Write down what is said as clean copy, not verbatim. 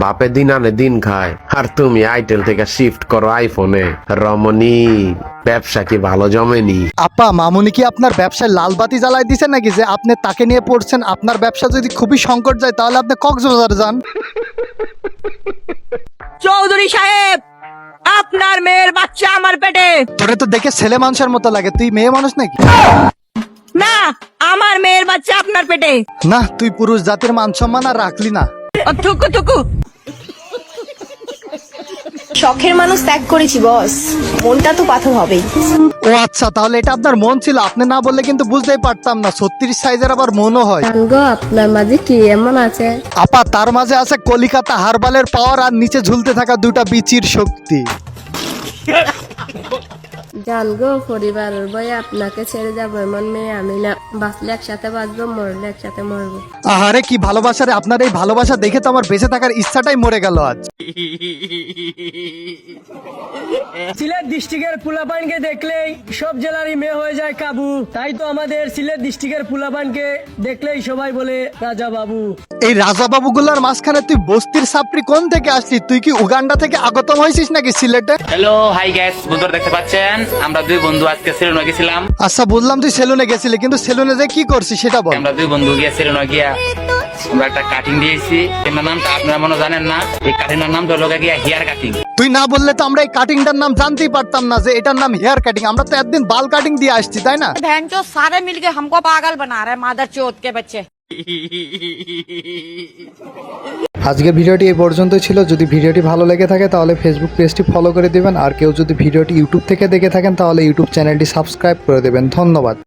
বাপে দিন আনে দিন খায়, আর তুমি আইটেল থেকে শিফট করো আইফোনে। রমণী, ব্যবসা কি ভালো জমেনি? আপা, মামুনি কি আপনার ব্যবসায় লাল বাতি জ্বালাই দিছে নাকি যে আপনি তাকে নিয়ে পড়ছেন? আপনার ব্যবসা যদি খুবই সংকট যায় তাহলে আপনি কক্সবাজার যান। চৌধুরী সাহেব, আপনার মেয়ের বাচ্চা আমার পেটে। তোরে তো দেখে ছেলে মানুষের মতো লাগে, তুই মেয়ে মানুষ নাকি? না, আমার মেয়ের বাচ্চা আপনার পেটে। না, তুই পুরুষ জাতির মান সম্মান আর রাখলি না। ও থুকু থুকু। শখের মানুষ ত্যাগ করেছি বস, মনটা তো পাথর হবেই। ও আচ্ছা, তাহলে এটা আপনার মন ছিল, আপনি না বললে কিন্তু বুঝতেই পারতাম না। 36 সাইজের আবার মনও হয়। গো, আপনার মাঝে কি এমন আছে? আপা, তার মাঝে আছে কলিকাতা হারবালের পাওয়ার আর নিচে ঝুলতে থাকা দুটা বিচির শক্তি। জান গো, পরিবারের ভয়ে আপনাকে ছেড়ে যাবো এমন মেয়ে আমি না। বাঁচলে একসাথে বাঁচবো, মরলে একসাথে মরবো। আহারে কি ভালোবাসা রে! আপনার এই ভালোবাসা দেখে তো আমার বেঁচে থাকার ইচ্ছাটাই মরে গেল আজ। সিলেট ডিস্ট্রিক্টের পোলাপানকে দেখলেই সব জেলারই মেয়ে হয়ে যায় কাবু। তাই তো আমাদের সিলেট ডিস্ট্রিক্টের পোলাপানকে দেখলেই সবাই বলে রাজা বাবু। এই রাজা বাবুগুলার মাঝখানে তুই বস্তির সাপড়ি কোন থেকে আসলি? তুই কি উগান্ডা থেকে আগতম হয়েছিস নাকি সিলেটে? হ্যালো, হাই গাইস, বন্ধুরা দেখতে পাচ্ছেন আমরা দুই বন্ধু আজকে সেলুনে গেছিলাম। আচ্ছা, বুঝলাম তুই সেলুনে গেছিলি, কিন্তু সেলুনে যে কি করছিস সেটা বল। আমরা দুই বন্ধু গিয়ে সেলুনে গিয়া আমরা একটা কাটিং দিয়েছি। এটার নামটা আপনারা মনে জানেন না। এই কাটিংটার নাম হলো গিয়া হেয়ার কাটিং। তুই না বললে তো আমরা এই কাটিংটার নাম জানতেই পারতাম না যে এটার নাম হেয়ার কাটিং। আমরা তো একদিন বাল কাটিং দিয়ে আসছি, তাই না? भैंचो सारे मिलके हमको पागल बना रहे मादर चौथ के बच्चे। আজকের ভিডিওটি এই পর্যন্তই ছিল। যদি ভিডিওটি ভালো লেগে থাকে তাহলে ফেসবুক পেজটি ফলো করে দিবেন, আর কেউ যদি ভিডিওটি ইউটিউব থেকে দেখে থাকেন তাহলে ইউটিউব চ্যানেলটি সাবস্ক্রাইব করে দেবেন। ধন্যবাদ।